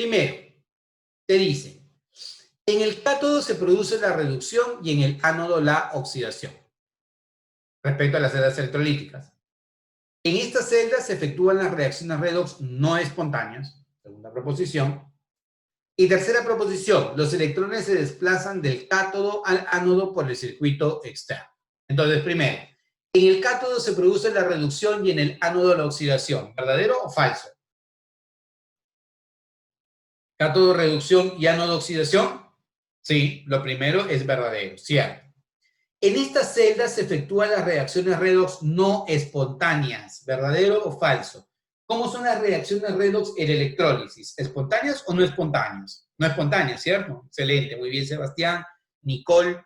Primero, te dice, en el cátodo se produce la reducción y en el ánodo la oxidación, respecto a las celdas electrolíticas. En estas celdas se efectúan las reacciones redox no espontáneas, segunda proposición. Y tercera proposición, los electrones se desplazan del cátodo al ánodo por el circuito externo. Entonces, primero, en el cátodo se produce la reducción y en el ánodo la oxidación. ¿Verdadero o falso? Cátodo, reducción y ánodo, oxidación. Sí, lo primero es verdadero, cierto. En estas celdas se efectúan las reacciones redox no espontáneas. ¿Verdadero o falso? ¿Cómo son las reacciones redox en electrólisis? ¿Espontáneas o no espontáneas? No espontáneas, ¿cierto? Excelente, muy bien, Sebastián, Nicole,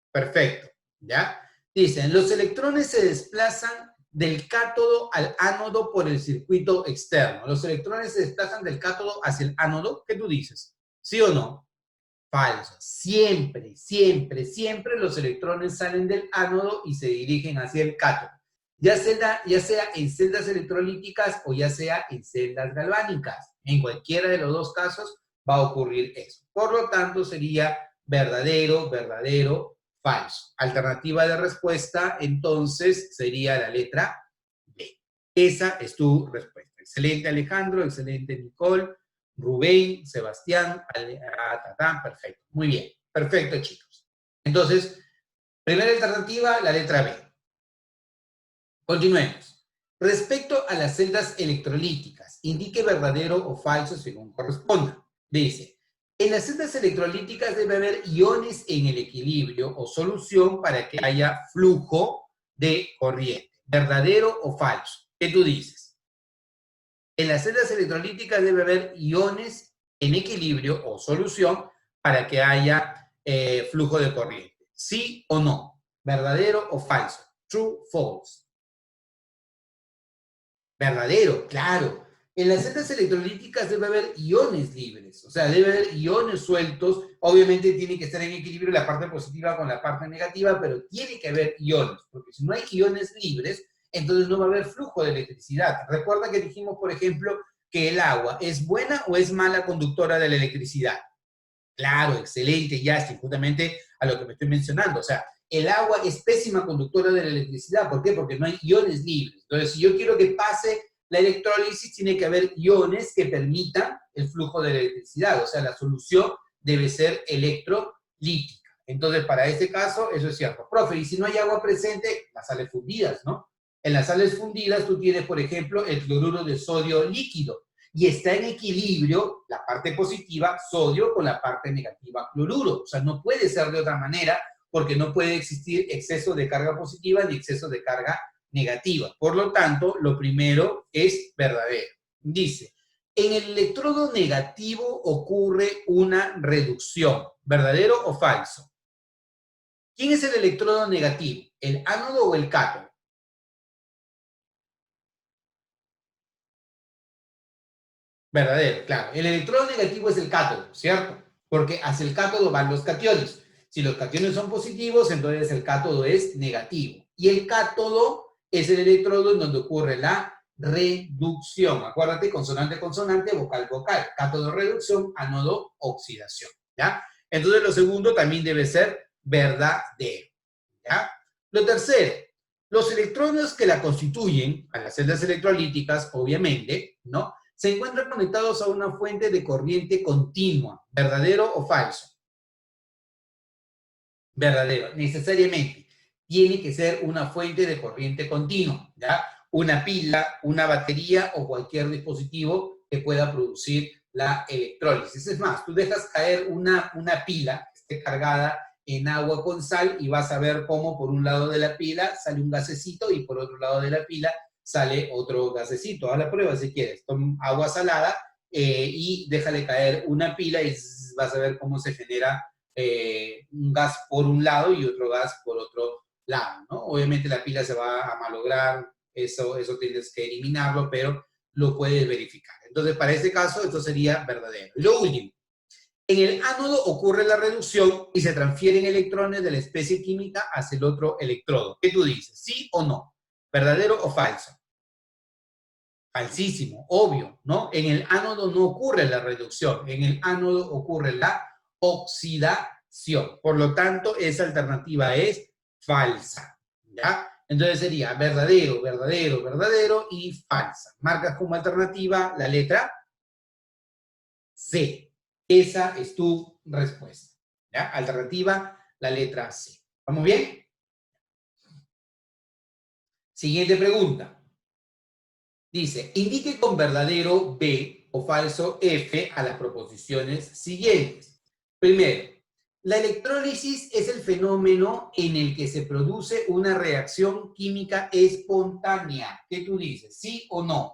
perfecto, ¿ya? Dicen, los electrones se desplazan del cátodo al ánodo por el circuito externo. Los electrones se desplazan del cátodo hacia el ánodo. ¿Qué tú dices? ¿Sí o no? Falso. Siempre, siempre, siempre los electrones salen del ánodo y se dirigen hacia el cátodo. Ya sea en celdas electrolíticas o ya sea en celdas galvánicas. En cualquiera de los dos casos va a ocurrir eso. Por lo tanto, sería verdadero, verdadero, falso. Alternativa de respuesta, entonces, sería la letra B. Esa es tu respuesta. Excelente, Alejandro. Excelente, Nicole. Rubén, Sebastián, Tatán, perfecto. Muy bien, perfecto, chicos. Entonces, primera alternativa, la letra B. Continuemos. Respecto a las celdas electrolíticas, indique verdadero o falso según corresponda. Dice, en las celdas electrolíticas debe haber iones en el equilibrio o solución para que haya flujo de corriente. ¿Verdadero o falso? ¿Qué tú dices? En las celdas electrolíticas debe haber iones en equilibrio o solución para que haya flujo de corriente. ¿Sí o no? ¿Verdadero o falso? True, false. Verdadero, claro. En las celdas electrolíticas debe haber iones libres, o sea, debe haber iones sueltos. Obviamente tiene que estar en equilibrio la parte positiva con la parte negativa, pero tiene que haber iones, porque si no hay iones libres, entonces no va a haber flujo de electricidad. Recuerda que dijimos, por ejemplo, que el agua es buena o es mala conductora de la electricidad. Claro, excelente, Justin, justamente a lo que me estoy mencionando. O sea, el agua es pésima conductora de la electricidad. ¿Por qué? Porque no hay iones libres. Entonces, si yo quiero que pase la electrólisis, tiene que haber iones que permitan el flujo de la electricidad. O sea, la solución debe ser electrolítica. Entonces, para este caso, eso es cierto. Profe, y si no hay agua presente, las sales fundidas, ¿no? En las sales fundidas tú tienes, por ejemplo, el cloruro de sodio líquido. Y está en equilibrio la parte positiva, sodio, con la parte negativa, cloruro. O sea, no puede ser de otra manera porque no puede existir exceso de carga positiva ni exceso de carga negativa. Por lo tanto, lo primero es verdadero. Dice, en el electrodo negativo ocurre una reducción. ¿Verdadero o falso? ¿Quién es el electrodo negativo? ¿El ánodo o el cátodo? Verdadero, claro. El electrodo negativo es el cátodo, ¿cierto? Porque hacia el cátodo van los cationes. Si los cationes son positivos, entonces el cátodo es negativo. Y el cátodo es el electrodo en donde ocurre la reducción. Acuérdate, consonante, consonante, vocal, vocal. Cátodo, reducción, ánodo, oxidación. ¿Ya? Entonces lo segundo también debe ser verdadero. ¿Ya? Lo tercero, los electrones que la constituyen, a las celdas electrolíticas, obviamente, ¿no?, se encuentran conectados a una fuente de corriente continua. ¿Verdadero o falso? Verdadero, necesariamente. Tiene que ser una fuente de corriente continua, ¿ya? Una pila, una batería o cualquier dispositivo que pueda producir la electrólisis. Es más, tú dejas caer una pila que esté cargada en agua con sal y vas a ver cómo por un lado de la pila sale un gasecito y por otro lado de la pila sale otro gasecito. Haz la prueba si quieres. Toma agua salada y déjale caer una pila y vas a ver cómo se genera un gas por un lado y otro gas por otro lado, ¿no? Obviamente la pila se va a malograr, eso tienes que eliminarlo, pero lo puedes verificar. Entonces, para este caso, esto sería verdadero. Y lo último, en el ánodo ocurre la reducción y se transfieren electrones de la especie química hacia el otro electrodo. ¿Qué tú dices? ¿Sí o no? ¿Verdadero o falso? Falsísimo, obvio, ¿no? En el ánodo no ocurre la reducción, en el ánodo ocurre la oxidación. Por lo tanto, esa alternativa es falsa, ¿ya? Entonces sería verdadero, verdadero, verdadero y falsa. Marcas como alternativa la letra C. Esa es tu respuesta, ¿ya? Alternativa, la letra C. ¿Vamos bien? Siguiente pregunta. Dice, indique con verdadero B o falso F a las proposiciones siguientes. Primero, la electrólisis es el fenómeno en el que se produce una reacción química espontánea. ¿Qué tú dices? ¿Sí o no?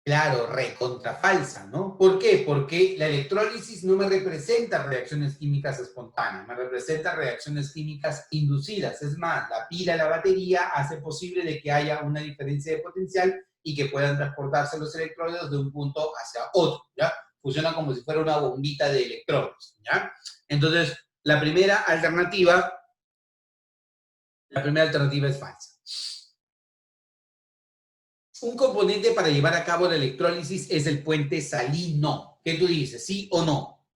Claro, recontra falsa, ¿no? ¿Por qué? Porque la electrólisis no me representa reacciones químicas espontáneas, me representa reacciones químicas inducidas. Es más, la pila, la batería hace posible de que haya una diferencia de potencial y que puedan transportarse los electrones de un punto hacia otro, ¿ya? Funciona como si fuera una bombita de electrones, ¿ya? Entonces, la primera alternativa es falsa. Un componente para llevar a cabo la electrólisis es el puente salino. ¿Qué tú dices? ¿Sí o no?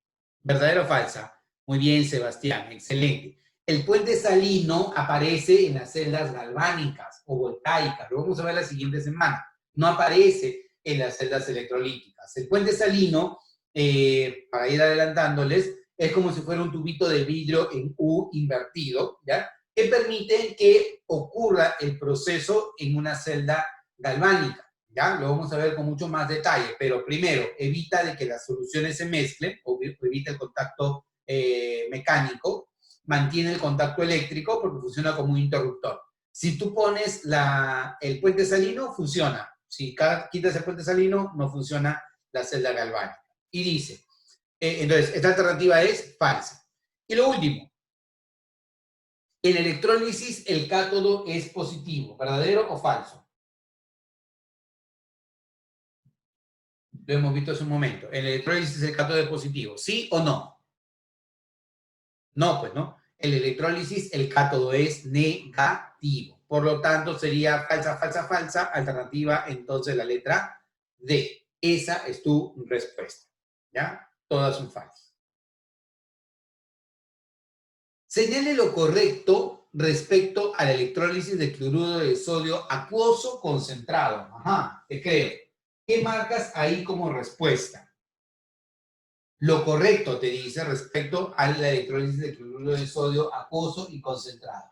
¿Verdadero o falsa? Muy bien, Sebastián, excelente. El puente salino aparece en las celdas galvánicas o voltaicas. Lo vamos a ver la siguiente semana. No aparece en las celdas electrolíticas. El puente salino, para ir adelantándoles, es como si fuera un tubito de vidrio en U invertido, ¿ya? Que permite que ocurra el proceso en una celda galvánica, ¿ya? Lo vamos a ver con mucho más detalle, pero primero, evita de que las soluciones se mezclen, o evita el contacto mecánico, mantiene el contacto eléctrico porque funciona como un interruptor. Si tú pones el puente salino, funciona. Si quitas el puente salino, no funciona la celda galvánica. Y dice, entonces, esta alternativa es falsa. Y lo último, en electrólisis el cátodo es positivo, ¿verdadero o falso? Lo hemos visto hace un momento. En el electrólisis el cátodo es positivo. ¿Sí o no? No, pues no. En el electrólisis el cátodo es negativo. Por lo tanto, sería falsa, falsa, falsa. Alternativa, entonces, la letra D. Esa es tu respuesta. ¿Ya? Todas son falsas. Señale lo correcto respecto a la electrólisis de cloruro de sodio acuoso concentrado. Ajá, te creo. ¿Qué marcas ahí como respuesta? Lo correcto te dice respecto a la electrólisis de cloruro de sodio acuoso y concentrado.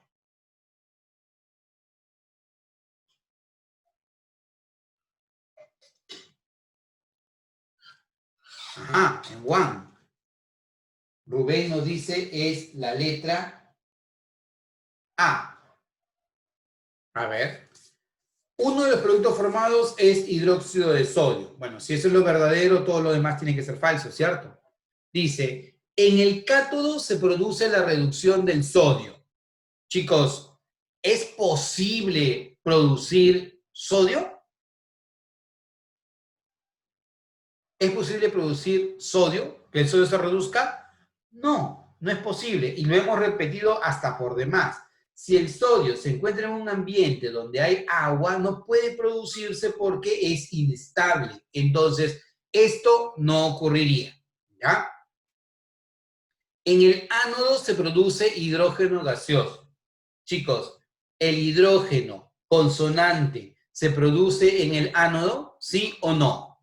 Ajá, en Juan. Rubén nos dice es la letra A. A ver. Uno de los productos formados es hidróxido de sodio. Bueno, si eso es lo verdadero, todo lo demás tiene que ser falso, ¿cierto? Dice, en el cátodo se produce la reducción del sodio. Chicos, ¿es posible producir sodio? ¿Es posible producir sodio? ¿Que el sodio se reduzca? No, no es posible. Y lo hemos repetido hasta por demás. Si el sodio se encuentra en un ambiente donde hay agua, no puede producirse porque es inestable. Entonces, esto no ocurriría. ¿Ya? En el ánodo se produce hidrógeno gaseoso. Chicos, ¿el hidrógeno consonante se produce en el ánodo? ¿Sí o no?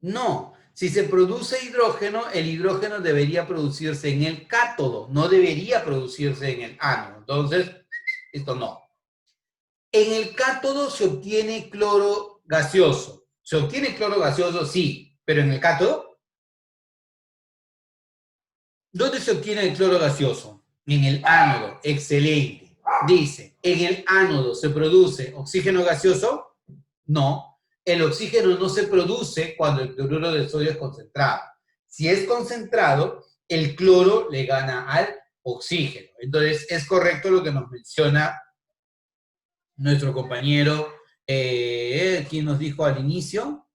No, si se produce hidrógeno, el hidrógeno debería producirse en el cátodo, no debería producirse en el ánodo. Entonces, esto no. En el cátodo se obtiene cloro gaseoso. ¿Se obtiene cloro gaseoso? Sí, pero en el cátodo, ¿dónde se obtiene el cloro gaseoso? En el ánodo. Excelente. Dice, ¿en el ánodo se produce oxígeno gaseoso? No. El oxígeno no se produce cuando el cloruro de sodio es concentrado. Si es concentrado, el cloro le gana al oxígeno. Entonces, es correcto lo que nos menciona nuestro compañero, quien nos dijo al inicio,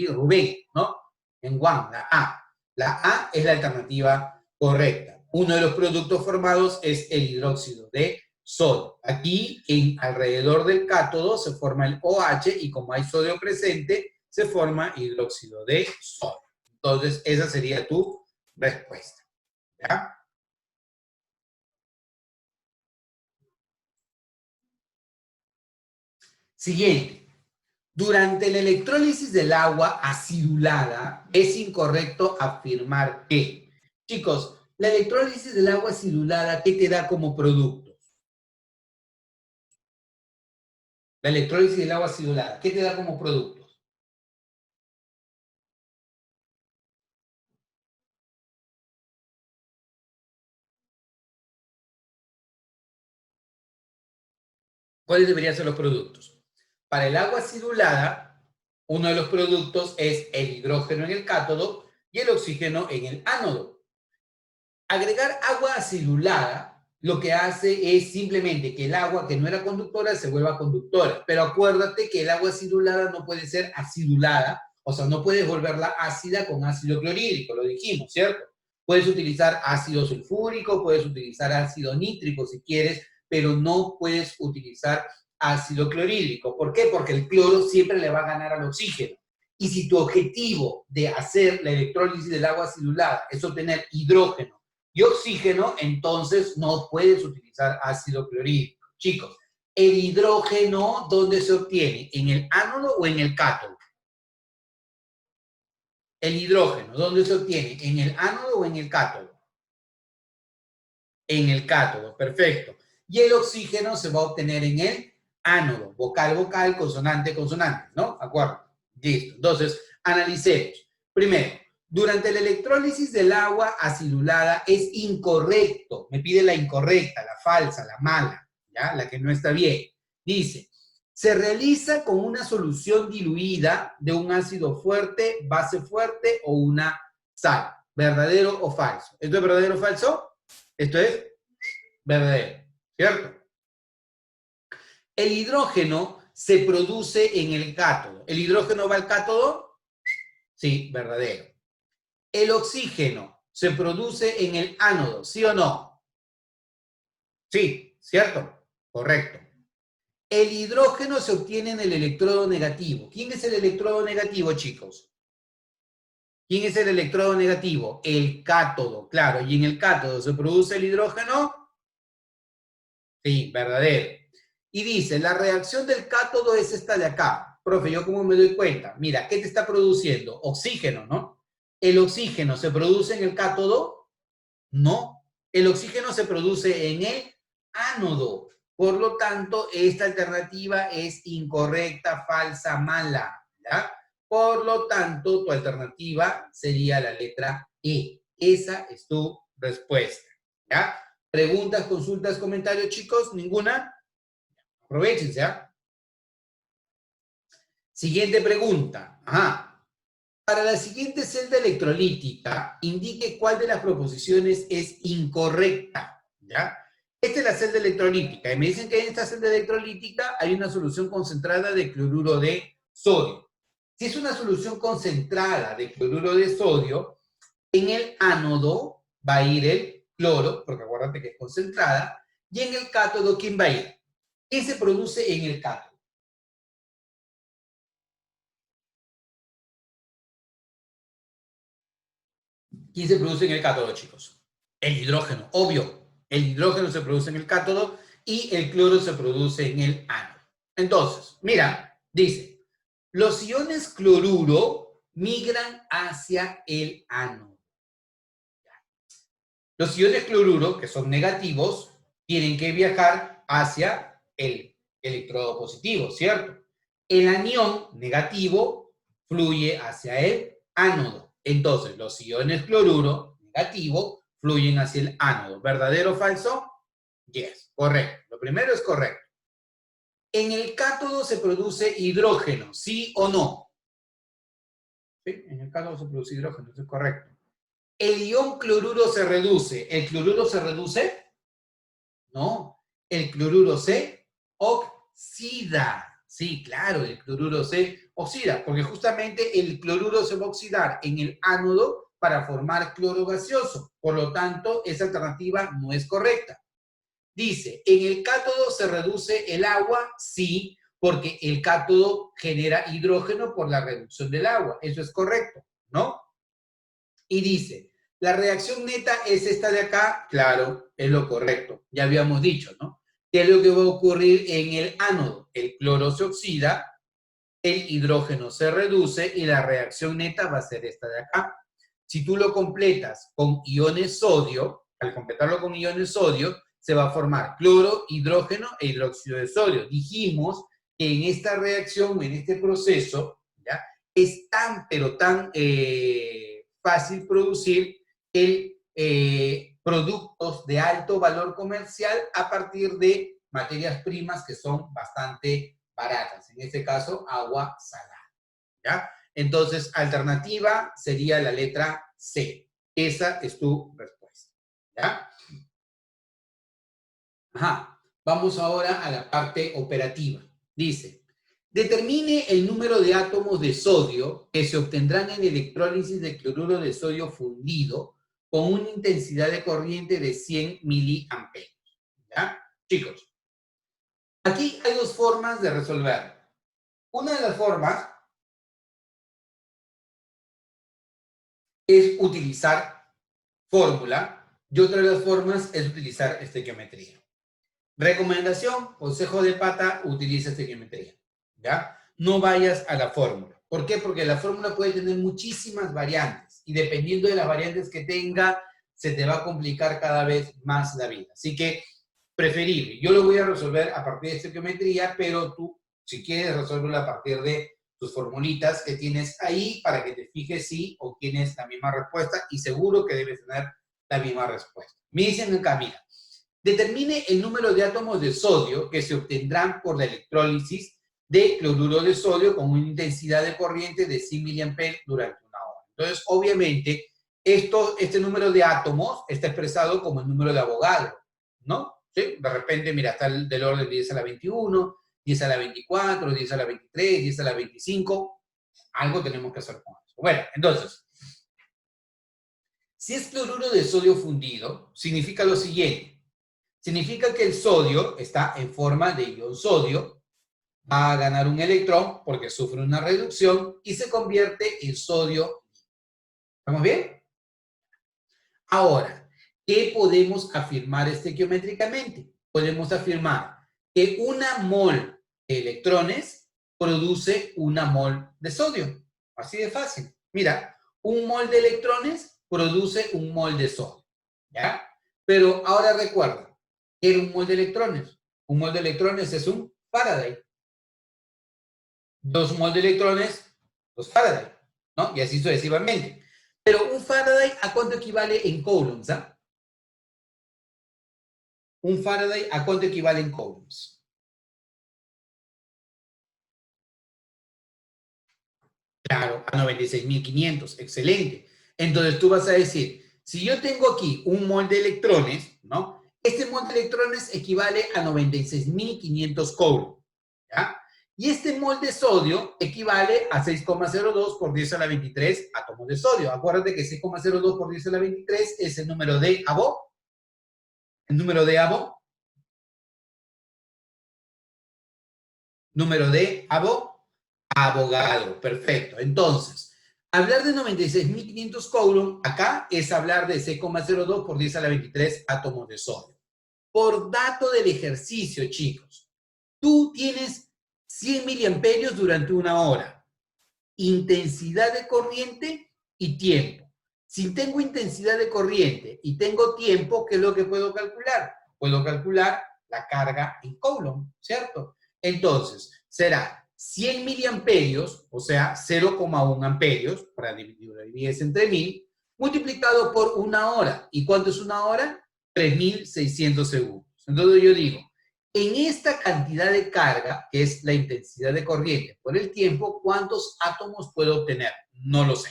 Rubén, ¿no? En Juan, la A. La A es la alternativa correcta. Uno de los productos formados es el hidróxido de sodio. Aquí, alrededor del cátodo, se forma el OH y como hay sodio presente, se forma hidróxido de sodio. Entonces, esa sería tu respuesta. ¿Ya? Siguiente. Durante la electrólisis del agua acidulada, es incorrecto afirmar que, chicos, la electrólisis del agua acidulada, ¿qué te da como producto? La electrólisis del agua acidulada, ¿qué te da como producto? ¿Cuáles deberían ser los productos? Para el agua acidulada, uno de los productos es el hidrógeno en el cátodo y el oxígeno en el ánodo. Agregar agua acidulada lo que hace es simplemente que el agua que no era conductora se vuelva conductora. Pero acuérdate que el agua acidulada no puede ser acidulada, o sea, no puedes volverla ácida con ácido clorhídrico, lo dijimos, ¿cierto? Puedes utilizar ácido sulfúrico, puedes utilizar ácido nítrico si quieres, pero no puedes utilizar ácido clorhídrico. ¿Por qué? Porque el cloro siempre le va a ganar al oxígeno. Y si tu objetivo de hacer la electrólisis del agua acidulada es obtener hidrógeno y oxígeno, entonces no puedes utilizar ácido clorhídrico. Chicos, ¿el hidrógeno dónde se obtiene? ¿En el ánodo o en el cátodo? El hidrógeno, ¿dónde se obtiene? ¿En el ánodo o en el cátodo? En el cátodo, perfecto. Y el oxígeno se va a obtener en el ánodo, vocal, vocal, consonante, consonante, ¿no? ¿Acuerdo? Listo. Entonces, analicemos. Primero, durante la electrólisis del agua acidulada es incorrecto. Me pide la incorrecta, la falsa, la mala, ¿ya? La que no está bien. Dice, se realiza con una solución diluida de un ácido fuerte, base fuerte o una sal. ¿Verdadero o falso? ¿Esto es verdadero o falso? Esto es verdadero, ¿cierto? El hidrógeno se produce en el cátodo. ¿El hidrógeno va al cátodo? Sí, verdadero. El oxígeno se produce en el ánodo, ¿sí o no? Sí, ¿cierto? Correcto. El hidrógeno se obtiene en el electrodo negativo. ¿Quién es el electrodo negativo, chicos? ¿Quién es el electrodo negativo? El cátodo, claro. ¿Y en el cátodo se produce el hidrógeno? Sí, verdadero. Y dice, la reacción del cátodo es esta de acá. Profe, ¿yo cómo me doy cuenta? Mira, ¿qué te está produciendo? Oxígeno, ¿no? ¿El oxígeno se produce en el cátodo? No. El oxígeno se produce en el ánodo. Por lo tanto, esta alternativa es incorrecta, falsa, mala, ¿ya? Por lo tanto, tu alternativa sería la letra E. Esa es tu respuesta, ¿ya? ¿Preguntas, consultas, comentarios, chicos? ¿Ninguna? Aprovechense, ¿ah? Siguiente pregunta. Ajá. Para la siguiente celda electrolítica, indique cuál de las proposiciones es incorrecta, ¿ya? Esta es la celda electrolítica, y me dicen que en esta celda electrolítica hay una solución concentrada de cloruro de sodio. Si es una solución concentrada de cloruro de sodio, en el ánodo va a ir el cloro, porque acuérdate que es concentrada, y en el cátodo, ¿quién va a ir? ¿Qué se produce en el cátodo? ¿Quién se produce en el cátodo, chicos? El hidrógeno, obvio. El hidrógeno se produce en el cátodo y el cloro se produce en el ánodo. Entonces, mira, dice, los iones cloruro migran hacia el ánodo. Los iones cloruro, que son negativos, tienen que viajar hacia el electrodo positivo, ¿cierto? El anión negativo fluye hacia el ánodo. Entonces, los iones cloruro negativo fluyen hacia el ánodo. ¿Verdadero o falso? Yes, correcto. Lo primero es correcto. En el cátodo se produce hidrógeno, ¿sí o no? Sí, en el cátodo se produce hidrógeno, eso es correcto. El ion cloruro se reduce. ¿El cloruro se reduce? No. El cloruro se oxida. Sí, claro, el cloruro se oxida, porque justamente el cloruro se va a oxidar en el ánodo para formar cloro gaseoso. Por lo tanto, esa alternativa no es correcta. Dice, ¿en el cátodo se reduce el agua? Sí, porque el cátodo genera hidrógeno por la reducción del agua. Eso es correcto, ¿no? Y dice, ¿la reacción neta es esta de acá? Claro, es lo correcto. Ya habíamos dicho, ¿no? ¿Qué es lo que va a ocurrir en el ánodo? El cloro se oxida, el hidrógeno se reduce y la reacción neta va a ser esta de acá. Si tú lo completas con iones sodio, al completarlo con iones sodio, se va a formar cloro, hidrógeno e hidróxido de sodio. Dijimos que en esta reacción, en este proceso, ¿ya? Es tan, pero tan fácil producir productos de alto valor comercial a partir de materias primas que son bastante baratas. En este caso, agua salada. ¿Ya? Entonces, alternativa sería la letra C. Esa es tu respuesta. ¿Ya? Ajá. Vamos ahora a la parte operativa. Dice, determine el número de átomos de sodio que se obtendrán en electrólisis de cloruro de sodio fundido con una intensidad de corriente de 100 miliamperios. ¿Ya? Chicos, aquí hay dos formas de resolver. Una de las formas es utilizar fórmula y otra de las formas es utilizar estequiometría. Recomendación, consejo de pata, utiliza estequiometría, ¿ya? No vayas a la fórmula. ¿Por qué? Porque la fórmula puede tener muchísimas variantes y dependiendo de las variantes que tenga, se te va a complicar cada vez más la vida. Así que, preferible. Yo lo voy a resolver a partir de estequiometría, pero tú, si quieres, resuélvelo a partir de tus formulitas que tienes ahí para que te fijes si obtienes la misma respuesta y seguro que debes tener la misma respuesta. Me dicen acá, mira, determine el número de átomos de sodio que se obtendrán por la electrólisis de cloruro de sodio con una intensidad de corriente de 100 mA durante una hora. Entonces, obviamente, este número de átomos está expresado como el número de Avogadro, ¿no? ¿Sí? De repente, mira, está del orden de 10 a la 21, 10 a la 24, 10 a la 23, 10 a la 25. Algo tenemos que hacer con eso. Bueno, entonces, si es cloruro de sodio fundido, significa lo siguiente. Significa que el sodio está en forma de ion sodio, va a ganar un electrón porque sufre una reducción y se convierte en sodio. ¿Estamos bien? Ahora, ¿qué podemos afirmar estequiométricamente? Podemos afirmar que una mol de electrones produce una mol de sodio. Así de fácil. Mira, un mol de electrones produce un mol de sodio. ¿Ya? Pero ahora recuerda, ¿qué era un mol de electrones? Un mol de electrones es un Faraday. Dos mol de electrones, dos Faraday. ¿No? Y así sucesivamente. Pero un Faraday, ¿a cuánto equivale en coulombs? Un Faraday, ¿a cuánto equivale en coulombs? Claro, a 96.500. Excelente. Entonces tú vas a decir, si yo tengo aquí un mol de electrones, ¿no? Este mol de electrones equivale a 96.500 coulombs, ¿ya? Y este mol de sodio equivale a 6,02 por 10 a la 23 átomos de sodio. Acuérdate que 6,02 por 10 a la 23 es el número de Abo. El número de Abo. Número de Avogadro. Perfecto. Entonces, hablar de 96.500 coulomb acá es hablar de 6,02 por 10 a la 23 átomos de sodio. Por dato del ejercicio, chicos, tú tienes 100 miliamperios durante una hora. Intensidad de corriente y tiempo. Si tengo intensidad de corriente y tengo tiempo, ¿qué es lo que puedo calcular? Puedo calcular la carga en coulomb, ¿cierto? Entonces, será 100 miliamperios, o sea, 0,1 amperios, para dividirse entre 1000, multiplicado por una hora. ¿Y cuánto es una hora? 3600 segundos. Entonces yo digo, en esta cantidad de carga, que es la intensidad de corriente por el tiempo, ¿cuántos átomos puedo obtener? No lo sé.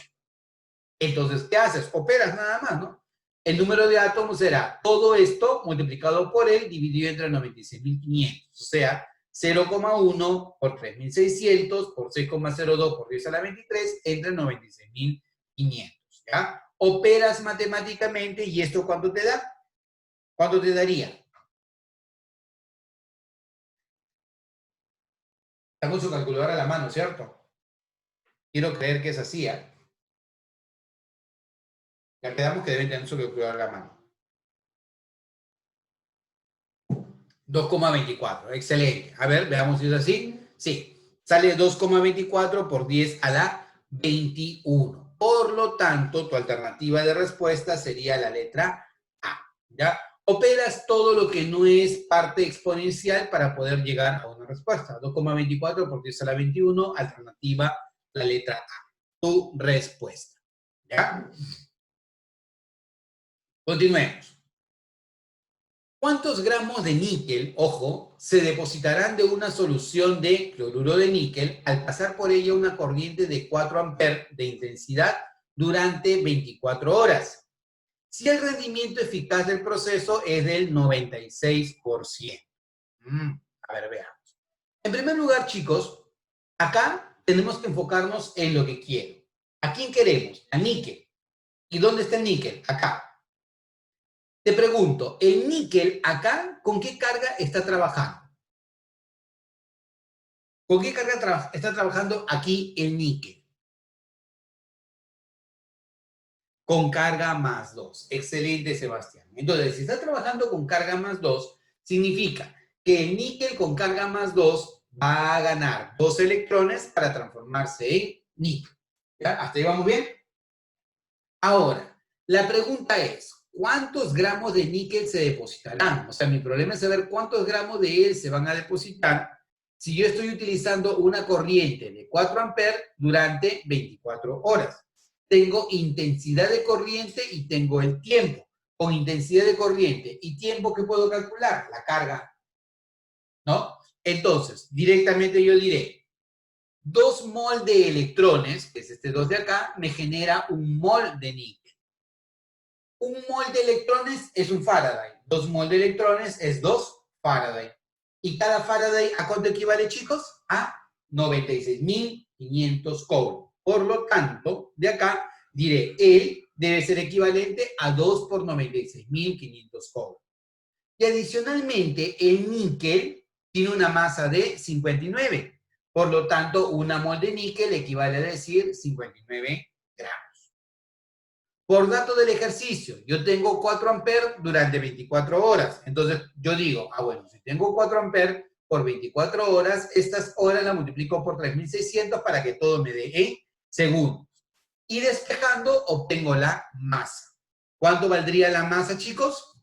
Entonces, ¿qué haces? Operas nada más, ¿no? El número de átomos será todo esto multiplicado por él dividido entre 96.500. O sea, 0,1 por 3.600 por 6,02 por 10 a la 23 entre 96.500. ¿Ya? Operas matemáticamente y esto ¿cuánto te da? ¿Cuánto te daría? Está con su calculadora a la mano, ¿cierto? Quiero creer que es así, ¿eh? Ya quedamos que deben tener su calculadora a la mano. 2,24, excelente. A ver, veamos si es así. Sí, sale 2,24 por 10 a la 21. Por lo tanto, tu alternativa de respuesta sería la letra A. ¿Ya? Operas todo lo que no es parte exponencial para poder llegar a una respuesta. 2,24 por 10 a la 21, alternativa la letra A. Tu respuesta. ¿Ya? Continuemos. ¿Cuántos gramos de níquel, ojo, se depositarán de una solución de cloruro de níquel al pasar por ella una corriente de 4 amperes de intensidad durante 24 horas? Si el rendimiento eficaz del proceso es del 96%. A ver, veamos. En primer lugar, chicos, acá tenemos que enfocarnos en lo que quiero. ¿A quién queremos? A níquel. ¿Y dónde está el níquel? Acá. Te pregunto, ¿el níquel acá con qué carga está trabajando? ¿Con qué carga está trabajando aquí el níquel? Con carga más 2. Excelente, Sebastián. Entonces, si está trabajando con carga más 2, significa que el níquel con carga más 2 va a ganar 2 electrones para transformarse en níquel. ¿Ya? ¿Hasta ahí vamos bien? Ahora, la pregunta es, ¿cuántos gramos de níquel se depositarán? O sea, mi problema es saber cuántos gramos de él se van a depositar si yo estoy utilizando una corriente de 4 amperes durante 24 horas. Tengo intensidad de corriente y tengo el tiempo. Con intensidad de corriente y tiempo, ¿qué puedo calcular? La carga, ¿no? Entonces, directamente yo diré, 2 mol de electrones, que es este 2 de acá, me genera un mol de níquel. Un mol de electrones es un Faraday. 2 mol de electrones es 2 Faraday. ¿Y cada Faraday a cuánto equivale, chicos? A 96.500 Coulomb. Por lo tanto, de acá diré, él debe ser equivalente a 2 por 96.500 Coulomb. Y adicionalmente, el níquel tiene una masa de 59. Por lo tanto, una mol de níquel equivale a decir 59 gramos. Por dato del ejercicio, yo tengo 4 amperes durante 24 horas. Entonces, yo digo, bueno, si tengo 4 amperes por 24 horas, estas horas las multiplico por 3.600 para que todo me dé en segundos. Y despejando, obtengo la masa. ¿Cuánto valdría la masa, chicos?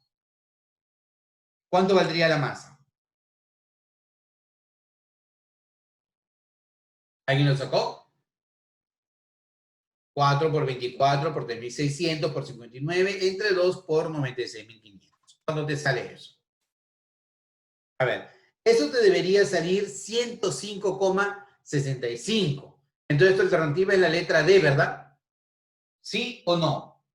¿Cuánto valdría la masa? ¿Alguien lo sacó? 4 por 24 por 3.600 por 59 entre 2 por 96.500. ¿Cuándo te sale eso? A ver, eso te debería salir 105,65. Entonces tu alternativa es la letra D, ¿verdad? ¿Sí o no?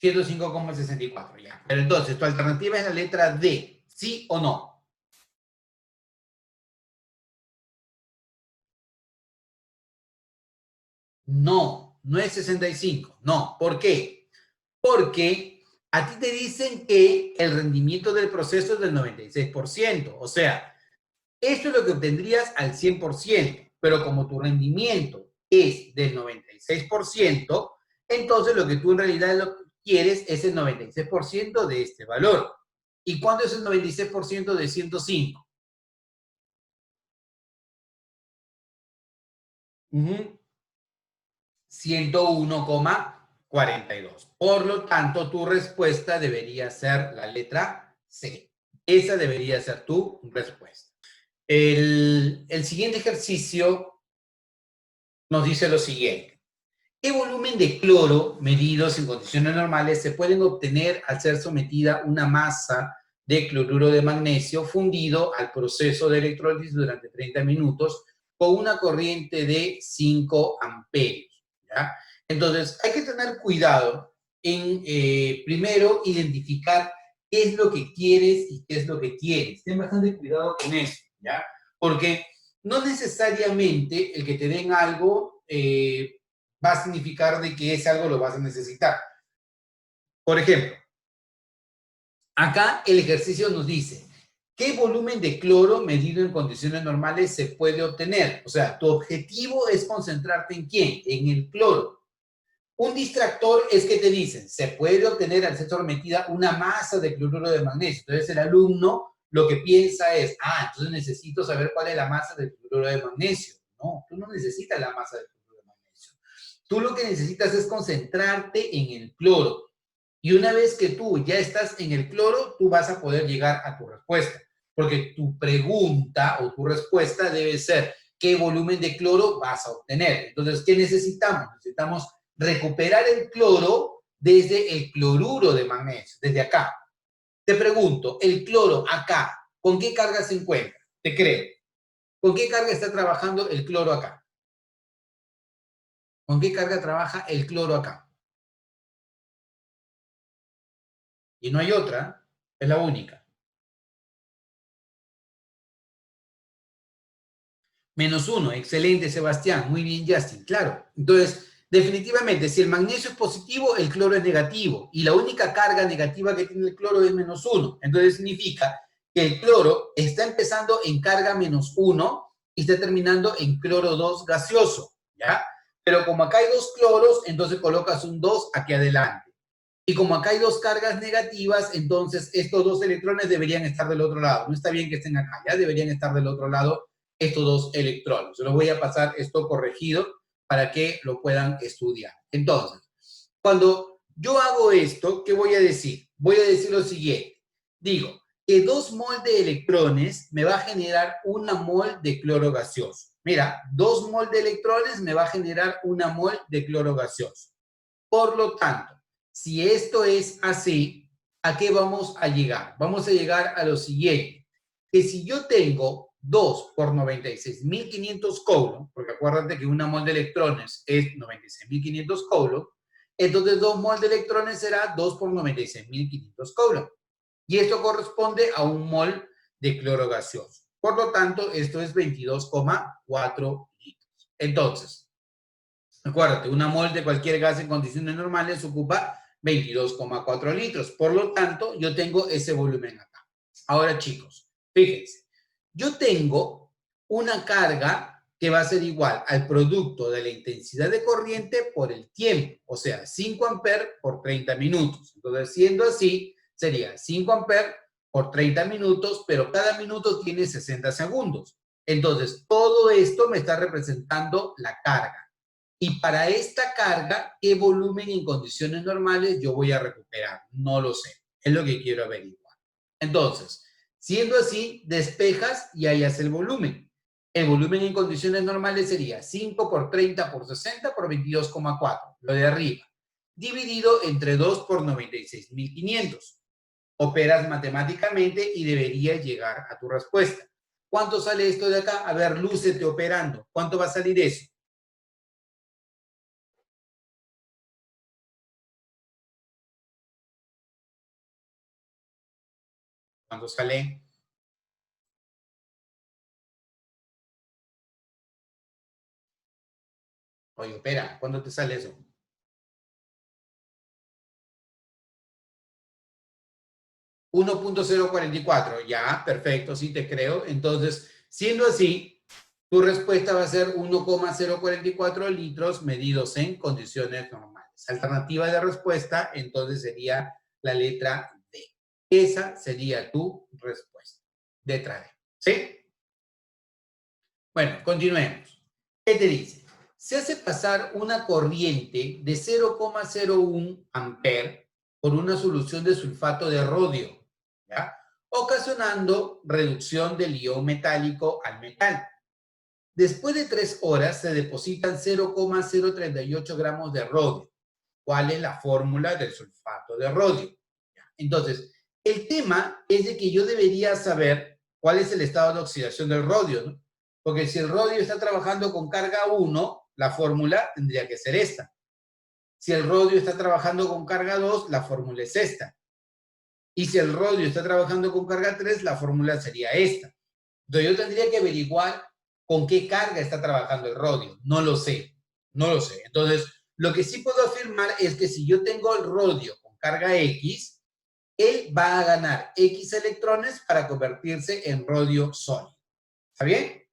105,64, ya. Pero entonces tu alternativa es la letra D, ¿sí o no? No, no es 65. No, ¿por qué? Porque a ti te dicen que el rendimiento del proceso es del 96%. O sea, esto es lo que obtendrías al 100%, pero como tu rendimiento es del 96%, entonces lo que tú en realidad lo quieres es el 96% de este valor. ¿Y cuánto es el 96% de 105? 101,42. Por lo tanto, tu respuesta debería ser la letra C. Esa debería ser tu respuesta. El siguiente ejercicio nos dice lo siguiente. ¿Qué volumen de cloro medidos en condiciones normales se pueden obtener al ser sometida una masa de cloruro de magnesio fundido al proceso de electrólisis durante 30 minutos con una corriente de 5 amperios? ¿Ya? Entonces, hay que tener cuidado en, primero, identificar qué es lo que quieres y qué es lo que tienes. Ten bastante cuidado con eso, ¿ya? Porque no necesariamente el que te den algo va a significar de que ese algo lo vas a necesitar. Por ejemplo, acá el ejercicio nos dice ¿Qué volumen de cloro medido en condiciones normales se puede obtener? O sea, tu objetivo es concentrarte en ¿quién? En el cloro. Un distractor es que te dicen, se puede obtener al ser sometida una masa de cloruro de magnesio. Entonces el alumno lo que piensa es, entonces necesito saber cuál es la masa del cloruro de magnesio. No, tú no necesitas la masa del cloruro de magnesio. Tú lo que necesitas es concentrarte en el cloro. Y una vez que tú ya estás en el cloro, tú vas a poder llegar a tu respuesta. Porque tu pregunta o tu respuesta debe ser, ¿qué volumen de cloro vas a obtener? Entonces, ¿qué necesitamos? Necesitamos recuperar el cloro desde el cloruro de magnesio, desde acá. Te pregunto, el cloro acá, ¿con qué carga se encuentra? Te creo. ¿Con qué carga está trabajando el cloro acá? ¿Con qué carga trabaja el cloro acá? Y no hay otra, es la única. -1, excelente Sebastián, muy bien Justin, claro. Entonces, definitivamente, si el magnesio es positivo, el cloro es negativo. Y la única carga negativa que tiene el cloro es -1. Entonces significa que el cloro está empezando en carga -1 y está terminando en cloro 2 gaseoso, ¿ya? Pero como acá hay dos cloros, entonces colocas un 2 aquí adelante. Y como acá hay dos cargas negativas, entonces estos dos electrones deberían estar del otro lado. No está bien que estén acá, ya deberían estar del otro lado estos dos electrones. Yo les voy a pasar esto corregido para que lo puedan estudiar. Entonces, cuando yo hago esto, ¿qué voy a decir? Voy a decir lo siguiente. Digo que 2 mol de electrones me va a generar 1 mol de cloro gaseoso. Mira, 2 mol de electrones me va a generar 1 mol de cloro gaseoso. Por lo tanto, si esto es así, ¿a qué vamos a llegar? Vamos a llegar a lo siguiente, que si yo tengo 2 por 96.500 coulombs, porque acuérdate que 1 mol de electrones es 96.500 coulombs, entonces 2 mol de electrones será 2 por 96.500 coulombs. Y esto corresponde a 1 mol de cloro gaseoso. Por lo tanto, esto es 22,4 litros. Entonces, acuérdate, 1 mol de cualquier gas en condiciones normales ocupa 22,4 litros. Por lo tanto, yo tengo ese volumen acá. Ahora, chicos, fíjense. Yo tengo una carga que va a ser igual al producto de la intensidad de corriente por el tiempo. O sea, 5 amperes por 30 minutos. Entonces, siendo así, sería 5 amperes por 30 minutos, pero cada minuto tiene 60 segundos. Entonces, todo esto me está representando la carga. Y para esta carga, ¿qué volumen en condiciones normales yo voy a recuperar? No lo sé. Es lo que quiero averiguar. Entonces, siendo así, despejas y hallas el volumen. El volumen en condiciones normales sería 5 por 30 por 60 por 22,4, lo de arriba, dividido entre 2 por 96.500. Operas matemáticamente y deberías llegar a tu respuesta. ¿Cuánto sale esto de acá? A ver, lúcete operando. ¿Cuánto va a salir eso? ¿Cuánto sale? Oye, opera, ¿cuándo te sale eso? 1,044, ya, perfecto, sí te creo. Entonces, siendo así, tu respuesta va a ser 1,044 litros medidos en condiciones normales. Alternativa de respuesta, entonces sería la letra D. Esa sería tu respuesta. Letra D. ¿Sí? Bueno, continuemos. ¿Qué te dice? Se hace pasar una corriente de 0,01 amper por una solución de sulfato de rodio, ¿ya? Ocasionando reducción del ion metálico al metal. Después de 3 horas se depositan 0,038 gramos de rodio. ¿Cuál es la fórmula del sulfato de rodio? Entonces, el tema es de que yo debería saber cuál es el estado de oxidación del rodio, ¿no? Porque si el rodio está trabajando con carga 1, la fórmula tendría que ser esta. Si el rodio está trabajando con carga 2, la fórmula es esta. Y si el rodio está trabajando con carga 3, la fórmula sería esta. Entonces yo tendría que averiguar con qué carga está trabajando el rodio. No lo sé, no lo sé. Entonces, lo que sí puedo afirmar es que si yo tengo el rodio con carga X, él va a ganar X electrones para convertirse en rodio sólido. ¿Está bien?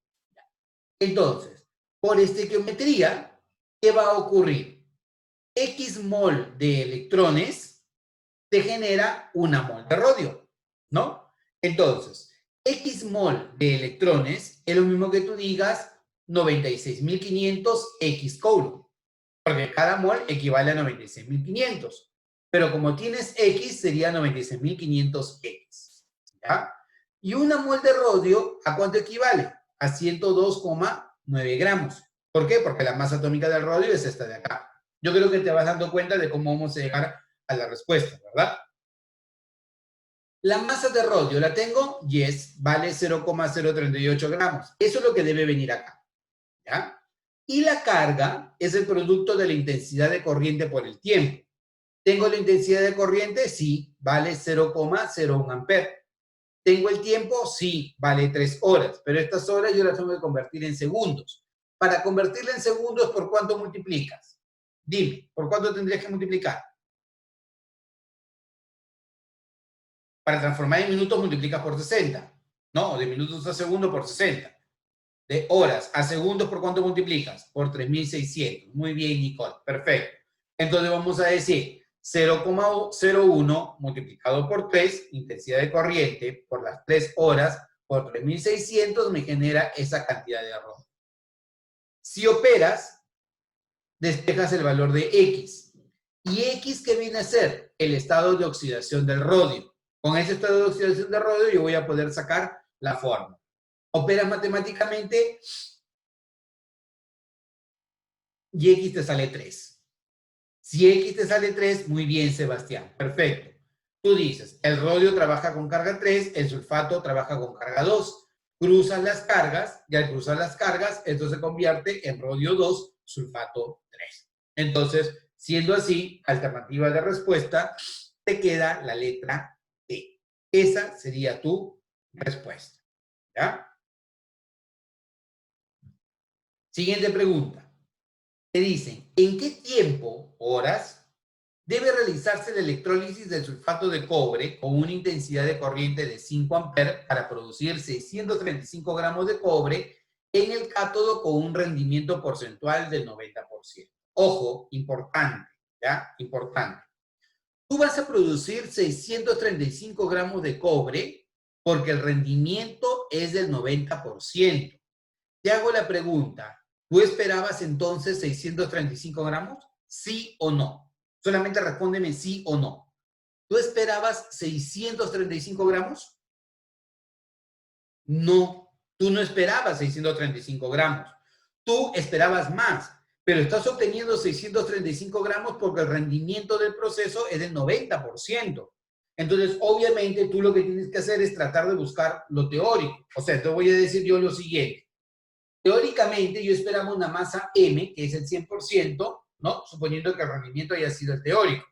Entonces, por estequiometría, ¿qué va a ocurrir? X mol de electrones te genera una mol de rodio, ¿no? Entonces, X mol de electrones es lo mismo que tú digas 96.500 X coulomb, porque cada mol equivale a 96.500. Pero como tienes X, sería 96.500 X, ¿ya? Y una mol de rodio, ¿a cuánto equivale? A 102,9 gramos. ¿Por qué? Porque la masa atómica del rodio es esta de acá. Yo creo que te vas dando cuenta de cómo vamos a llegar a la respuesta, ¿verdad? La masa de rodio la tengo, yes, vale 0,038 gramos. Eso es lo que debe venir acá, ¿ya? Y la carga es el producto de la intensidad de corriente por el tiempo. ¿Tengo la intensidad de corriente? Sí, vale 0,01 amper. ¿Tengo el tiempo? Sí, vale 3 horas. Pero estas horas yo las tengo que convertir en segundos. Para convertirla en segundos, ¿por cuánto multiplicas? Dime, ¿por cuánto tendrías que multiplicar? Para transformar en minutos multiplicas por 60. No, de minutos a segundos por 60. De horas a segundos, ¿por cuánto multiplicas? Por 3.600. Muy bien, Nicole. Perfecto. Entonces vamos a decir 0,01 multiplicado por 3, intensidad de corriente, por las 3 horas, por 3.600, me genera esa cantidad de rodio. Si operas, despejas el valor de X. ¿Y X qué viene a ser? El estado de oxidación del rodio. Con ese estado de oxidación del rodio yo voy a poder sacar la forma. Operas matemáticamente y X te sale 3. Si X te sale 3, muy bien, Sebastián, perfecto. Tú dices, el rodio trabaja con carga 3, el sulfato trabaja con carga 2. Cruzas las cargas, y al cruzar las cargas, esto se convierte en rodio 2, sulfato 3. Entonces, siendo así, alternativa de respuesta, te queda la letra D. Esa sería tu respuesta. ¿Ya? Siguiente pregunta. Te dicen, ¿en qué tiempo, horas, debe realizarse la electrólisis del sulfato de cobre con una intensidad de corriente de 5 amperes para producir 635 gramos de cobre en el cátodo con un rendimiento porcentual del 90%? Ojo, importante, ¿ya? Importante. Tú vas a producir 635 gramos de cobre porque el rendimiento es del 90%. Te hago la pregunta, ¿tú esperabas entonces 635 gramos? ¿Sí o no? Solamente respóndeme sí o no. ¿Tú esperabas 635 gramos? No, tú no esperabas 635 gramos. Tú esperabas más, pero estás obteniendo 635 gramos porque el rendimiento del proceso es del 90%. Entonces, obviamente, tú lo que tienes que hacer es tratar de buscar lo teórico. O sea, te voy a decir yo lo siguiente. Teóricamente, yo esperaba una masa M, que es el 100%, ¿no? Suponiendo que el rendimiento haya sido el teórico.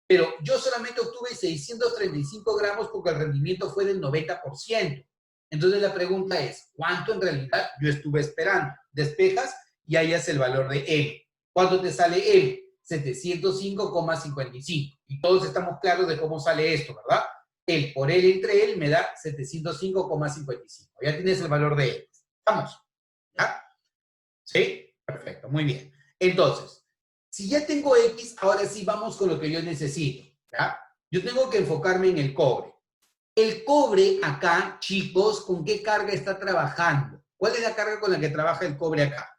Pero yo solamente obtuve 635 gramos porque el rendimiento fue del 90%. Entonces la pregunta es, ¿cuánto en realidad yo estuve esperando? Despejas y hallas el valor de M. ¿Cuánto te sale M? 705,55. Y todos estamos claros de cómo sale esto, ¿verdad? L por L entre L me da 705,55. Ya tienes el valor de M. ¿Estamos? ¿Ya? ¿Sí? Perfecto, muy bien. Entonces, si ya tengo X, ahora sí vamos con lo que yo necesito, ¿ya? Yo tengo que enfocarme en el cobre. El cobre acá, chicos, ¿con qué carga está trabajando? ¿Cuál es la carga con la que trabaja el cobre acá?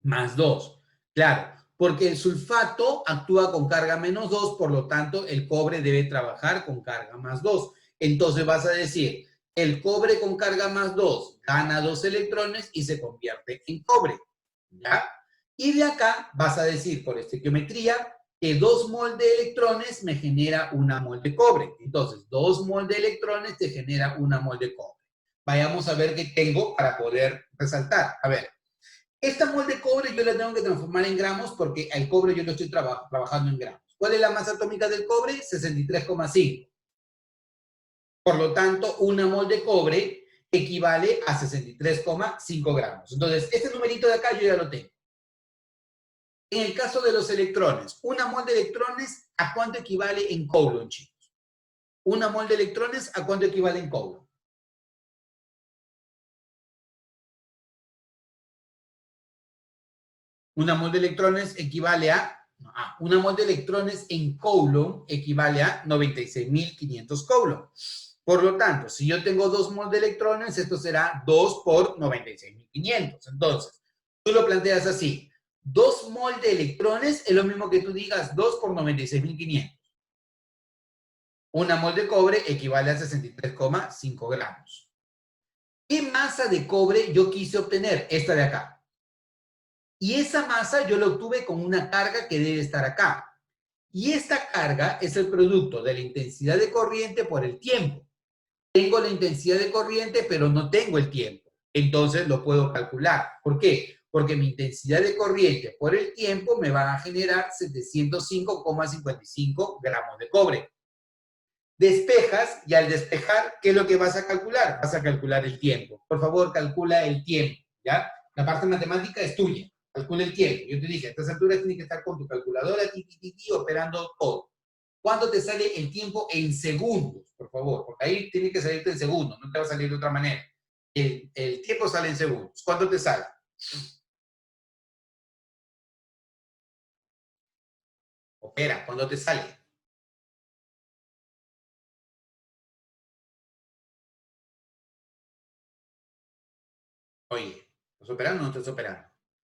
Más 2. Claro, porque el sulfato actúa con carga menos 2, por lo tanto, el cobre debe trabajar con carga más 2. Entonces vas a decir, el cobre con carga más 2 gana 2 electrones y se convierte en cobre, ¿ya? Y de acá vas a decir, por estequiometría, que 2 mol de electrones me genera 1 mol de cobre. Entonces, 2 mol de electrones te genera 1 mol de cobre. Vayamos a ver qué tengo para poder resaltar. A ver, esta mol de cobre yo la tengo que transformar en gramos porque el cobre yo lo estoy trabajando en gramos. ¿Cuál es la masa atómica del cobre? 63,5. Por lo tanto, 1 mol de cobre equivale a 63,5 gramos. Entonces, este numerito de acá yo ya lo tengo. En el caso de los electrones, una mol de electrones, ¿a cuánto equivale en Coulomb, chicos? Una mol de electrones, ¿a cuánto equivale en Coulomb? Una mol de electrones equivale una mol de electrones en Coulomb equivale a 96.500 Coulomb. Por lo tanto, si yo tengo 2 mol de electrones, esto será 2 por 96.500. Entonces, tú lo planteas así. 2 mol de electrones es lo mismo que tú digas 2 por 96.500. Una mol de cobre equivale a 63,5 gramos. ¿Qué masa de cobre yo quise obtener? Esta de acá. Y esa masa yo la obtuve con una carga que debe estar acá. Y esta carga es el producto de la intensidad de corriente por el tiempo. Tengo la intensidad de corriente, pero no tengo el tiempo. Entonces lo puedo calcular. ¿Por qué? Porque mi intensidad de corriente por el tiempo me va a generar 705,55 gramos de cobre. Despejas y al despejar, ¿qué es lo que vas a calcular? Vas a calcular el tiempo. Por favor, calcula el tiempo, ¿ya? La parte matemática es tuya. Calcula el tiempo. Yo te dije, a estas alturas tienes que estar con tu calculadora, operando todo. ¿Cuánto te sale el tiempo en segundos? Por favor, porque ahí tiene que salirte en segundos, no te va a salir de otra manera. El tiempo sale en segundos. ¿Cuánto te sale? Opera, ¿cuánto te sale? Oye, ¿estás operando o no estás operando?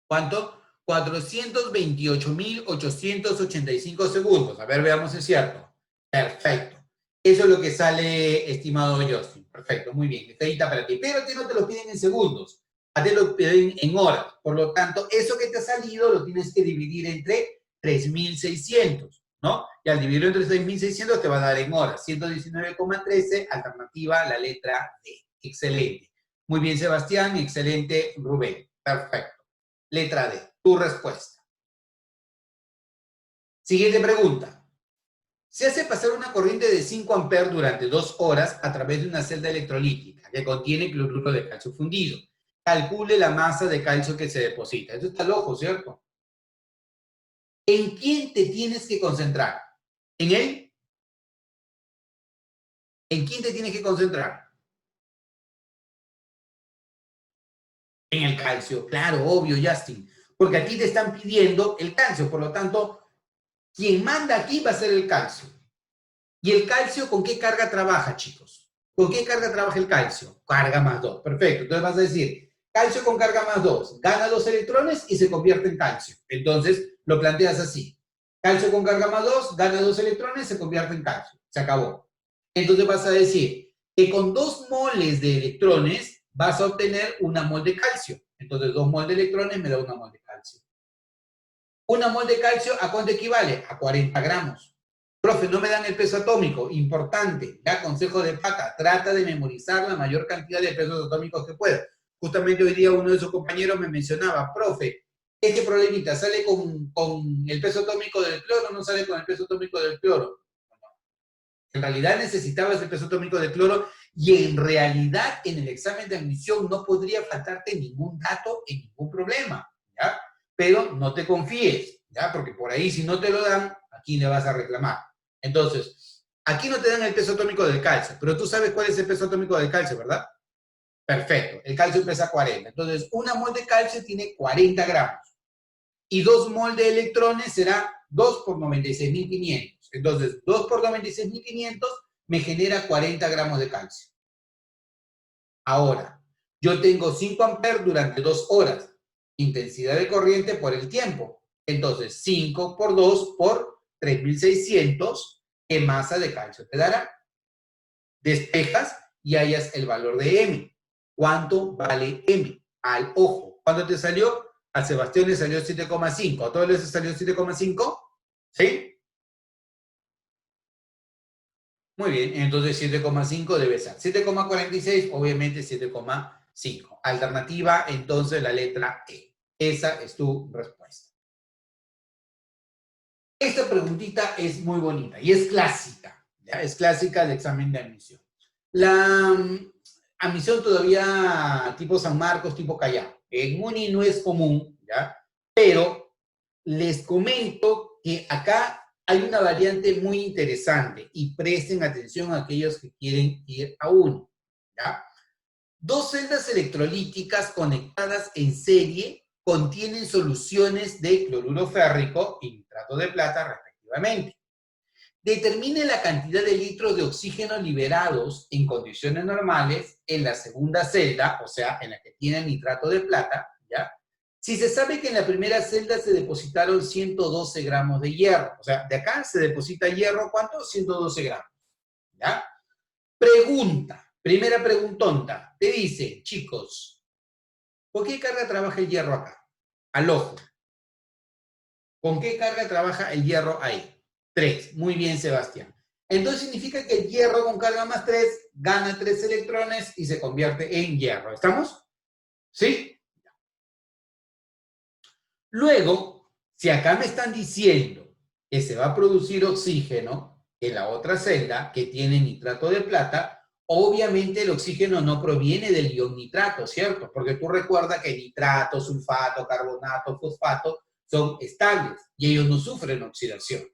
¿Cuánto? 428.885 segundos. A ver, veamos si es cierto. Perfecto. Eso es lo que sale, estimado Justin. Perfecto, muy bien. Está ahí para ti. Pero a ti no te lo piden en segundos. A ti lo piden en horas. Por lo tanto, eso que te ha salido lo tienes que dividir entre 3.600, ¿no? Y al dividirlo entre 3.600 te va a dar en horas. 119,13, alternativa, la letra D. Excelente. Muy bien, Sebastián. Excelente, Rubén. Perfecto. Letra D, tu respuesta. Siguiente pregunta. Se hace pasar una corriente de 5 amperes durante 2 horas a través de una celda electrolítica que contiene cloruro de calcio fundido. Calcule la masa de calcio que se deposita. Esto está loco, ¿cierto? ¿En quién te tienes que concentrar? ¿En él? ¿En quién te tienes que concentrar? En el calcio. Claro, obvio, Justin. Porque aquí te están pidiendo el calcio. Por lo tanto, quien manda aquí va a ser el calcio. ¿Y el calcio con qué carga trabaja, chicos? ¿Con qué carga trabaja el calcio? Carga más 2. Perfecto. Entonces vas a decir, calcio con carga más 2, gana 2 electrones y se convierte en calcio. Entonces lo planteas así. Calcio con carga más 2, gana 2 electrones, se convierte en calcio. Se acabó. Entonces vas a decir que con 2 moles de electrones vas a obtener una mol de calcio. Entonces 2 mol de electrones me da una mol de calcio. Una mol de calcio, ¿a cuánto equivale? A 40 gramos. Profe, no me dan el peso atómico. Importante, ya consejo de pata, trata de memorizar la mayor cantidad de pesos atómicos que pueda. Justamente hoy día uno de sus compañeros me mencionaba, profe, este problemita sale con el peso atómico del cloro, no sale con el peso atómico del cloro. En realidad necesitabas el peso atómico del cloro y en realidad en el examen de admisión no podría faltarte ningún dato en ningún problema, ¿ya? Pero no te confíes, ¿ya? Porque por ahí si no te lo dan, ¿a quién le vas a reclamar? Entonces, aquí no te dan el peso atómico del calcio, pero tú sabes cuál es el peso atómico del calcio, ¿verdad? Perfecto, el calcio pesa 40. Entonces, una mol de calcio tiene 40 gramos y 2 mol de electrones será 2 por 96.500. Entonces, 2 por 96.500 me genera 40 gramos de calcio. Ahora, yo tengo 5 amperes durante 2 horas. Intensidad de corriente por el tiempo. Entonces, 5 por 2 por 3.600, ¿qué masa de calcio te dará? Despejas y hallas el valor de M. ¿Cuánto vale M? Al ojo. ¿Cuánto te salió? A Sebastián le salió 7,5. ¿A todos les salió 7,5? ¿Sí? Muy bien, entonces 7,5 debe ser. 7,46, obviamente 7,5. Alternativa, entonces la letra E. Esa es tu respuesta. Esta preguntita es muy bonita y es clásica. ¿Ya? Es clásica del examen de admisión. La admisión todavía tipo San Marcos, tipo Callao. En Muni no es común, ¿ya? Pero les comento que acá hay una variante muy interesante y presten atención a aquellos que quieren ir a uno, ¿ya? Dos celdas electrolíticas conectadas en serie contienen soluciones de cloruro férrico y nitrato de plata respectivamente. Determine la cantidad de litros de oxígeno liberados en condiciones normales en la segunda celda, o sea, en la que tiene nitrato de plata, ¿ya? Si se sabe que en la primera celda se depositaron 112 gramos de hierro, o sea, de acá se deposita hierro, ¿cuánto? 112 gramos, ¿ya? Pregunta, primera preguntonta, te dice, chicos, ¿con qué carga trabaja el hierro acá? Al ojo. ¿Con qué carga trabaja el hierro ahí? 3. Muy bien, Sebastián. Entonces significa que el hierro con carga más 3 gana 3 electrones y se convierte en hierro. ¿Estamos? ¿Sí? Luego, si acá me están diciendo que se va a producir oxígeno en la otra celda que tiene nitrato de plata, obviamente el oxígeno no proviene del ion nitrato, ¿cierto? Porque tú recuerdas que nitrato, sulfato, carbonato, fosfato son estables y ellos no sufren oxidación.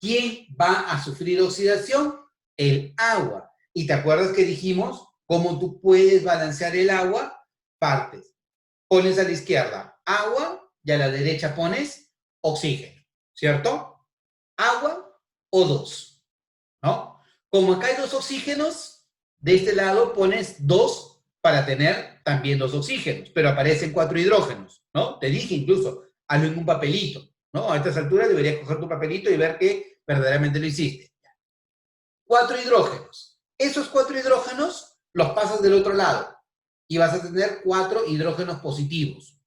¿Quién va a sufrir oxidación? El agua. ¿Y te acuerdas que dijimos cómo tú puedes balancear el agua? Partes. Pones a la izquierda agua y a la derecha pones oxígeno, ¿cierto? Agua o dos, ¿no? Como acá hay dos oxígenos, de este lado pones dos para tener también dos oxígenos, pero aparecen 4 hidrógenos, ¿no? Te dije incluso, hazlo en un papelito, ¿no? A estas alturas deberías coger tu papelito y ver que verdaderamente lo hiciste. 4 hidrógenos. Esos 4 hidrógenos los pasas del otro lado y vas a tener 4 hidrógenos positivos.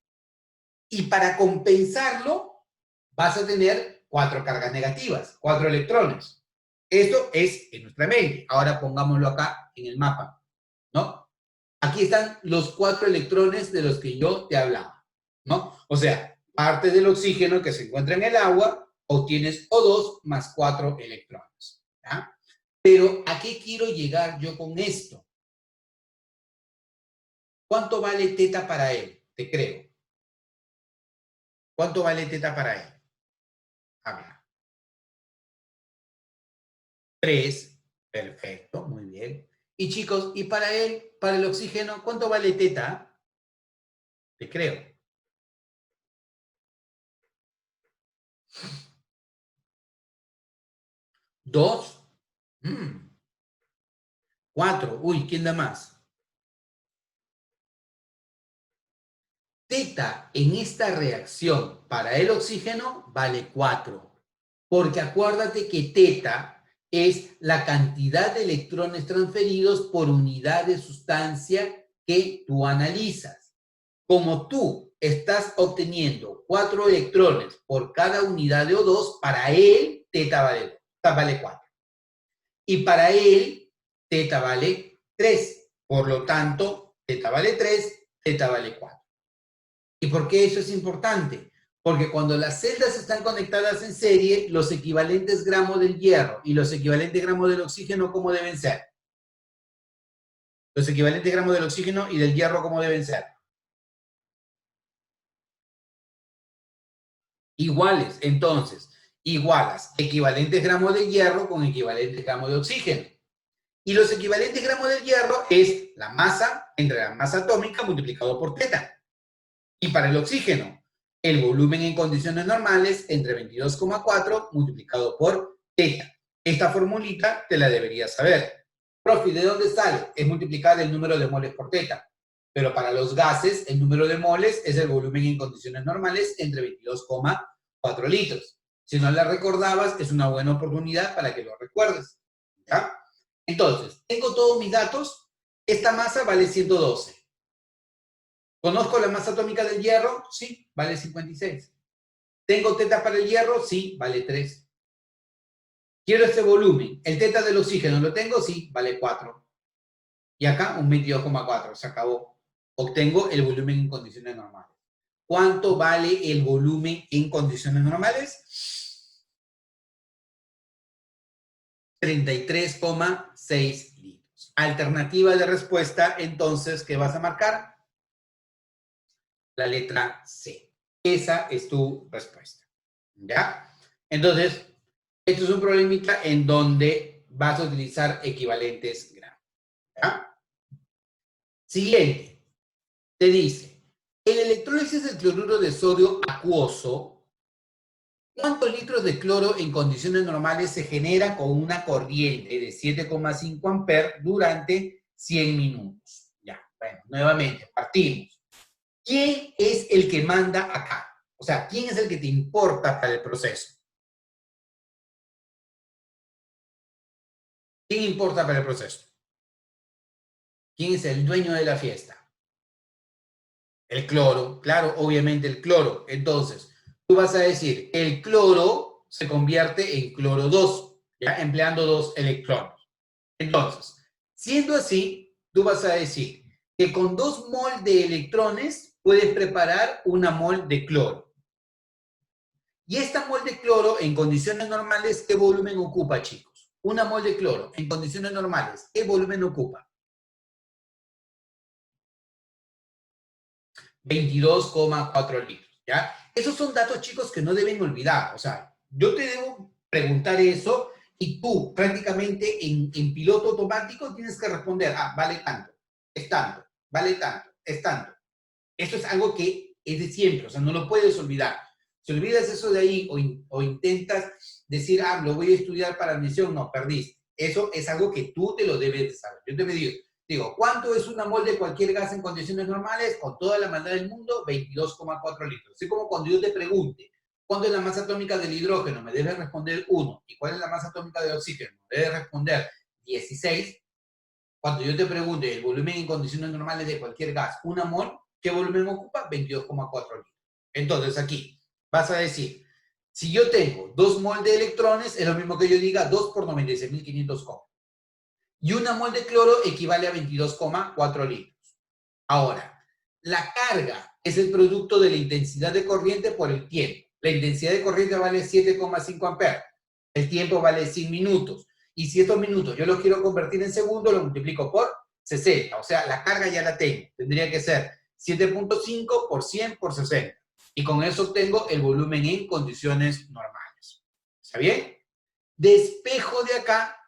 Y para compensarlo, vas a tener 4 cargas negativas, 4 electrones. Esto es en nuestra mente. Ahora pongámoslo acá en el mapa, ¿no? Aquí están los 4 electrones de los que yo te hablaba, ¿no? O sea, parte del oxígeno que se encuentra en el agua, obtienes O2 más 4 electrones, ¿ya? Pero ¿a qué quiero llegar yo con esto? ¿Cuánto vale teta para él? Te creo. ¿Cuánto vale teta para él? A ver. 3. Perfecto, muy bien. Y chicos, ¿y para él, para el oxígeno, cuánto vale teta? Te creo. 2. 4. Uy, ¿quién da más? Teta en esta reacción para el oxígeno vale 4. Porque acuérdate que teta es la cantidad de electrones transferidos por unidad de sustancia que tú analizas. Como tú estás obteniendo 4 electrones por cada unidad de O2, para él teta vale 4. Y para él teta vale 3. Por lo tanto, teta vale 3, teta vale 4. ¿Y por qué eso es importante? Porque cuando las celdas están conectadas en serie, los equivalentes gramos del hierro y los equivalentes gramos del oxígeno, ¿cómo deben ser? Los equivalentes gramos del oxígeno y del hierro, ¿cómo deben ser? Iguales. Entonces, igualas equivalentes gramos de hierro con equivalentes gramos de oxígeno. Y los equivalentes gramos del hierro es la masa entre la masa atómica multiplicado por teta. Y para el oxígeno, el volumen en condiciones normales entre 22,4 multiplicado por teta. Esta formulita te la deberías saber. Profe, ¿de dónde sale? Es multiplicar el número de moles por teta. Pero para los gases, el número de moles es el volumen en condiciones normales entre 22,4 litros. Si no la recordabas, es una buena oportunidad para que lo recuerdes. ¿Ya? Entonces, tengo todos mis datos. Esta masa vale 112. ¿Conozco la masa atómica del hierro? Sí, vale 56. ¿Tengo teta para el hierro? Sí, vale 3. Quiero este volumen. ¿El teta del oxígeno lo tengo? Sí, vale 4. Y acá un 22,4. Se acabó. Obtengo el volumen en condiciones normales. ¿Cuánto vale el volumen en condiciones normales? 33,6 litros. Alternativa de respuesta, entonces, ¿qué vas a marcar? La letra C. Esa es tu respuesta. ¿Ya? Entonces, esto es un problemita en donde vas a utilizar equivalentes gramos. ¿Ya? Siguiente. Te dice, en electrólisis del cloruro de sodio acuoso, ¿cuántos litros de cloro en condiciones normales se genera con una corriente de 7,5 amperes durante 100 minutos? Ya, bueno, nuevamente, partimos. ¿Quién es el que manda acá? O sea, ¿quién es el que te importa para el proceso? ¿Quién importa para el proceso? ¿Quién es el dueño de la fiesta? El cloro, claro, obviamente el cloro. Entonces, tú vas a decir, el cloro se convierte en cloro 2, ¿ya? Empleando 2 electrones. Entonces, siendo así, tú vas a decir que con 2 mol de electrones puedes preparar una mol de cloro. Y esta mol de cloro en condiciones normales, ¿qué volumen ocupa, chicos? Una mol de cloro en condiciones normales, ¿qué volumen ocupa? 22,4 litros, ¿ya? Esos son datos, chicos, que no deben olvidar. O sea, yo te debo preguntar eso y tú prácticamente en piloto automático tienes que responder, ah, vale tanto, es tanto, vale tanto, es tanto. Esto es algo que es de siempre, o sea, no lo puedes olvidar. Si olvidas eso de ahí o intentas decir, ah, lo voy a estudiar para admisión, no, perdiste. Eso es algo que tú te lo debes de saber. Yo te digo, ¿cuánto es una mol de cualquier gas en condiciones normales? Con toda la maldad del mundo, 22,4 litros. Así como cuando yo te pregunte, ¿cuánto es la masa atómica del hidrógeno? Me debes responder 1. ¿Y cuál es la masa atómica del oxígeno? Me debes responder 16. Cuando yo te pregunte el volumen en condiciones normales de cualquier gas, una mol, ¿qué volumen ocupa? 22,4 litros. Entonces aquí vas a decir, si yo tengo 2 mol de electrones, es lo mismo que yo diga 2 por 96.500 cobre. Y una mol de cloro equivale a 22,4 litros. Ahora, la carga es el producto de la intensidad de corriente por el tiempo. La intensidad de corriente vale 7,5 amperes. El tiempo vale 100 minutos. Y si estos minutos yo los quiero convertir en segundos, lo multiplico por 60. O sea, la carga ya la tengo. Tendría que ser 7,5 por 100 por 60. Y con eso obtengo el volumen en condiciones normales. ¿Está bien? Despejo de acá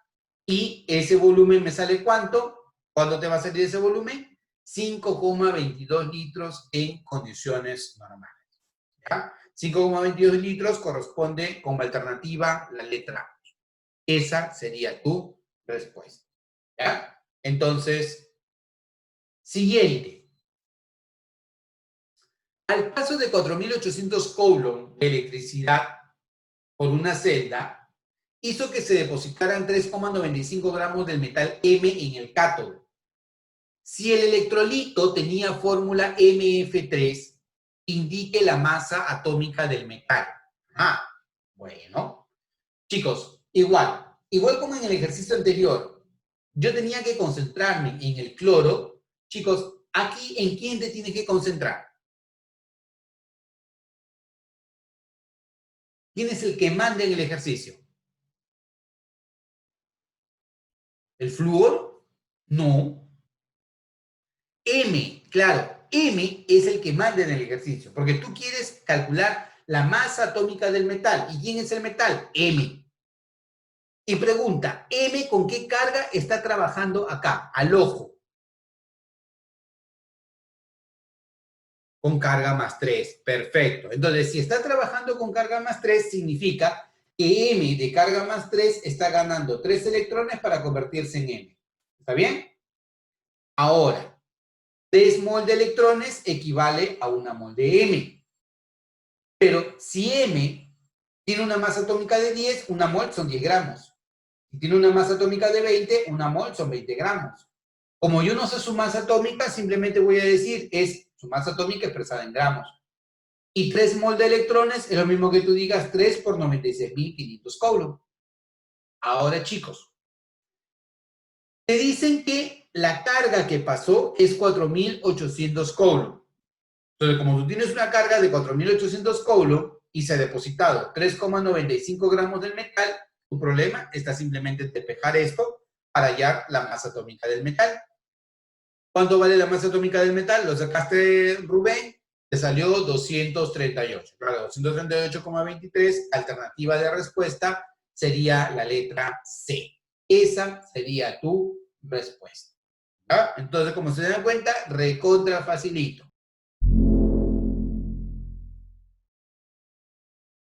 y ese volumen me sale ¿cuánto? ¿Cuándo te va a salir ese volumen? 5,22 litros en condiciones normales. ¿Ya? 5,22 litros corresponde como alternativa la letra A. Esa sería tu respuesta. ¿Ya? Entonces, siguiente. Al paso de 4.800 coulomb de electricidad por una celda, hizo que se depositaran 3,95 gramos del metal M en el cátodo. Si el electrolito tenía fórmula MF3, indique la masa atómica del metal. Ah, bueno. Chicos, igual como en el ejercicio anterior, yo tenía que concentrarme en el cloro. Chicos, aquí, ¿en quién te tienes que concentrar? ¿Quién es el que manda en el ejercicio? ¿El flúor? No. M, claro, M es el que manda en el ejercicio, porque tú quieres calcular la masa atómica del metal. ¿Y quién es el metal? M. Y pregunta, M con qué carga está trabajando acá, al ojo. Con carga más 3, perfecto. Entonces, si está trabajando con carga más 3, significa que M de carga más 3 está ganando 3 electrones para convertirse en M. ¿Está bien? Ahora, 3 mol de electrones equivale a una mol de M. Pero si M tiene una masa atómica de 10, una mol son 10 gramos. Si tiene una masa atómica de 20, una mol son 20 gramos. Como yo no sé su masa atómica, simplemente voy a decir es su masa atómica expresada en gramos. Y 3 mol de electrones es lo mismo que tú digas 3 por 96.500 coulomb. Ahora, chicos, te dicen que la carga que pasó es 4.800 coulomb. Entonces, como tú tienes una carga de 4.800 coulomb y se ha depositado 3,95 gramos del metal, tu problema está simplemente en despejar esto para hallar la masa atómica del metal. ¿Cuánto vale la masa atómica del metal? ¿Lo sacaste, Rubén? Te salió 238. Claro, 238,23, alternativa de respuesta sería la letra C. Esa sería tu respuesta. ¿Ya? Entonces, como se dan cuenta, recontra facilito.